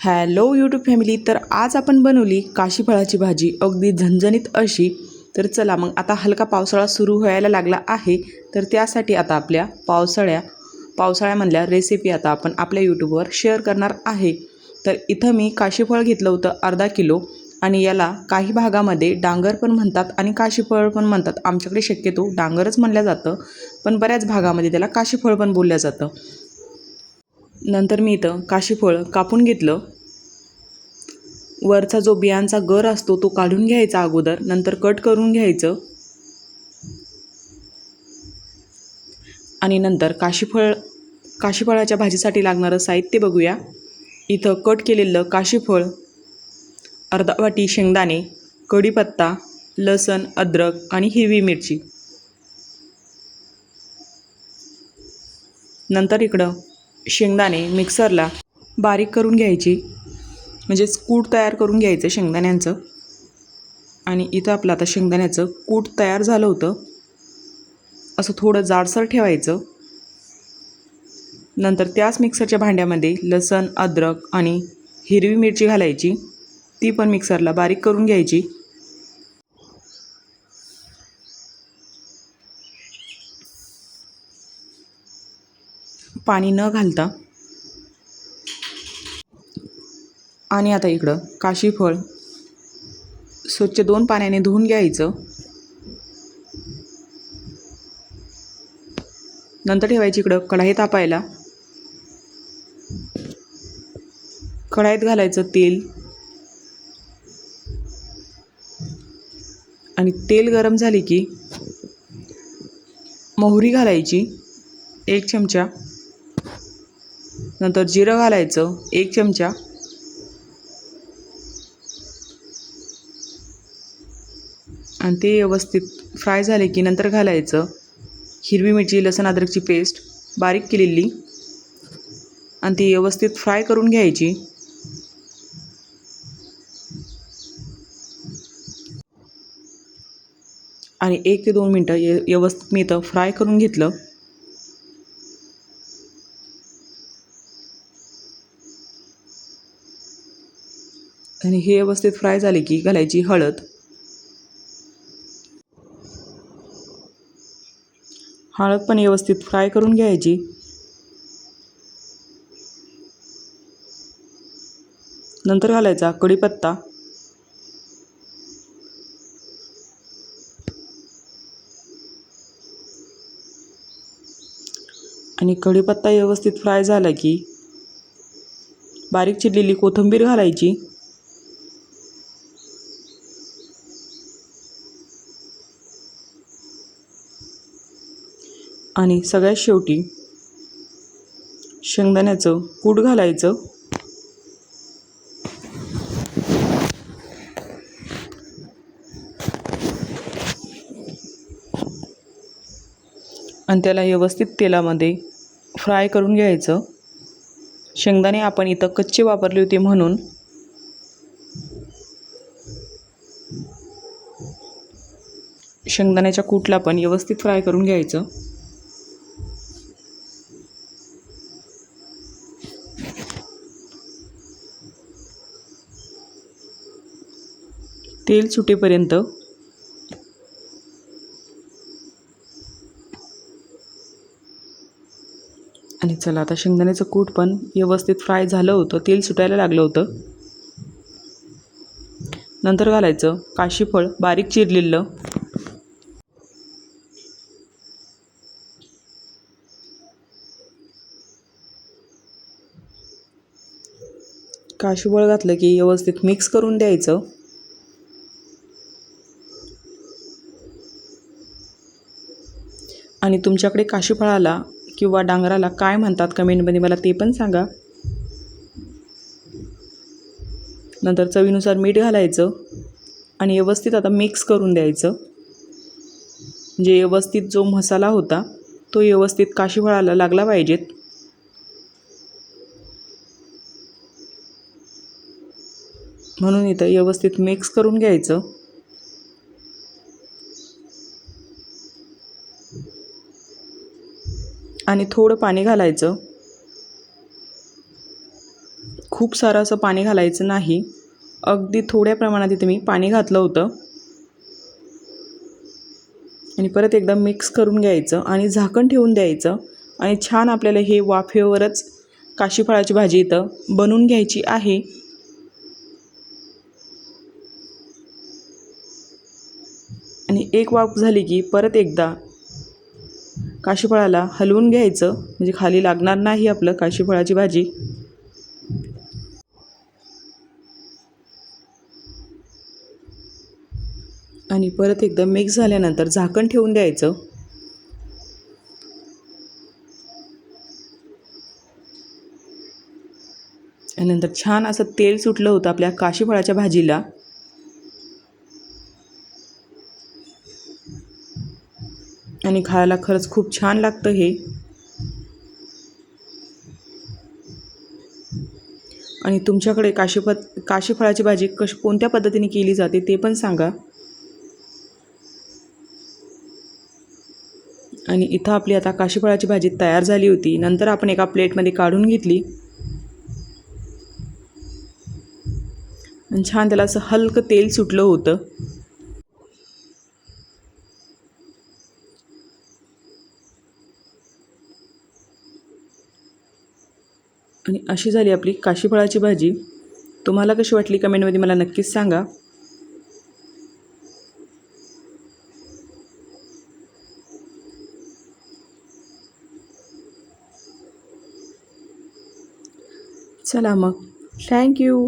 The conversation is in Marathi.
Hello YouTube family. तर आज आपण बनवली काशी फळाची भाजी, अगदी झणझणीत अशी. तर चला मग, आता हलका पावसाळा सुरू व्हायला लागला आहे, तर त्यासाठी आता आपल्या पावसाळ्यामधल्या रेसिपी आता आपण आपल्या यूट्यूबवर शेअर करणार आहे. तर इथं मी काशीफळ घेतलं होतं अर्धा किलो, आणि याला काही भागामध्ये डांगर पण म्हणतात आणि काशीफळ पण म्हणतात. आमच्याकडे शक्यतो डांगरच म्हणलं जातं, पण बऱ्याच भागामध्ये त्याला काशीफळ पण बोललं जातं. नंतर मी इथं काशीफळ कापून घेतलं. वरचा जो बियांचा गर असतो तो काढून घ्यायचा अगोदर, नंतर कट करून घ्यायचं. आणि नंतर काशीफळाच्या भाजीसाठी लागणारं साहित्य बघूया. इथं कट केलेलं काशीफळ, अर्धा वाटी शेंगदाणे, कढीपत्ता, लसण, अद्रक आणि हिरवी मिरची. नंतर इकडं शेंगदाणे मिक्सरला बारीक करून घ्यायची, म्हणजेच कूट तयार करून घ्यायचं शेंगदाण्यांचं. आणि इथं आपलं आता शेंगदाण्याचं कूट तयार झालं होतं. असं थोडं जाडसर ठेवायचं. नंतर त्याच मिक्सरच्या भांड्यामध्ये लसण, अद्रक आणि हिरवी मिरची घालायची, ती पण मिक्सरला बारीक करून घ्यायची. पाणी न घालता. आणि आता इकडं काशीफळ स्वच्छ 2 पाण्याने धुवून घ्यायचं. नंतर ठेवायची इकडं कढई तापायला. कढईत घालायचं तेल, आणि तेल गरम झाले की मोहरी घालायची 1 चमचा. नंतर जिरं घालायचं 1 चमचा. आणि ते व्यवस्थित फ्राय झाले की नंतर घालायचं हिरवी मिरची, लसण, अद्रकची पेस्ट बारीक केलेली, आणि ती व्यवस्थित फ्राय करून घ्यायची. आणि 1 ते 2 मिनटं व्यवस्थित मी इथं फ्राय करून घेतलं. आणि हे व्यवस्थित फ्राय झाले की घालायची हळद. हळद पण व्यवस्थित फ्राय करून घ्यायची. नंतर घालायचा कढीपत्ता. आणि कढीपत्ता व्यवस्थित फ्राय झाला की बारीक चिरलेली कोथिंबीर घालायची. आणि सगळ्यात शेवटी शेंगदाण्याचं कूट घालायचं. आणि त्याला व्यवस्थित तेलामध्ये फ्राय करून घ्यायचं. शेंगदाणे आपण इथं कच्चे वापरले होते म्हणून शेंगदाण्याच्या कूटला पण व्यवस्थित फ्राय करून घ्यायचं. तेल सुटेपर्यंत. आणि चला, आता शेंगदाण्याचं कूट पण व्यवस्थित फ्राय झालं होतं, तेल सुटायला लागलं होतं. नंतर घालायचं काशीफळ बारीक चिरलेलं. काशीफळ घातलं की व्यवस्थित मिक्स करून द्यायचं. आणि तुमच्याकडे काशीफळाला किंवा डांगराला काय म्हणतात कमेंटमध्ये मला ते पण सांगा. नंतर चवीनुसार मीठ घालायचं आणि व्यवस्थित आता मिक्स करून द्यायचं. म्हणजे व्यवस्थित जो मसाला होता तो व्यवस्थित काशीफळाला लागला पाहिजेत. म्हणून इथं व्यवस्थित मिक्स करून घ्यायचं. आणि थोडं पाणी घालायचं. खूप खूप सारं असं पाणी घालायचं नाही, अगदी थोड्या प्रमाणात इथे मी पाणी घातलं होतं. आणि परत एकदा मिक्स करून घ्यायचं आणि झाकण ठेवून द्यायचं. आणि छान आपल्याला हे वाफेवरच काशी फळाची भाजी इथं बनवून घ्यायची आहे. आणि एक वाफ झाली की परत एकदा काशीफळाला हलवून घ्यायचं, म्हणजे खाली लागणार नाही आपलं काशीफळाची भाजी. आणि परत एकदा मिक्स झाल्यानंतर झाकण ठेवून द्यायचं. आणि नंतर छान असं तेल सुटलं होतं आपल्या काशीफळाच्या भाजीला. आणि खायला खरंच खूप छान लागतं हे. आणि तुमच्याकडे काशीफळाची भाजी कोणत्या पद्धतीने केली जाते ते पण सांगा. आणि इथं आपली आता काशीफळाची भाजी तयार झाली होती. नंतर आपण एका प्लेटमध्ये काढून घेतली आणि छान त्याला असं हलकं तेल सुटलं होतं. आणि अशी झाली आपली काशीफळाची भाजी. तुम्हाला कशी वाटली कमेंटमध्ये मला नक्कीच सांगा. चला मग, थँक्यू.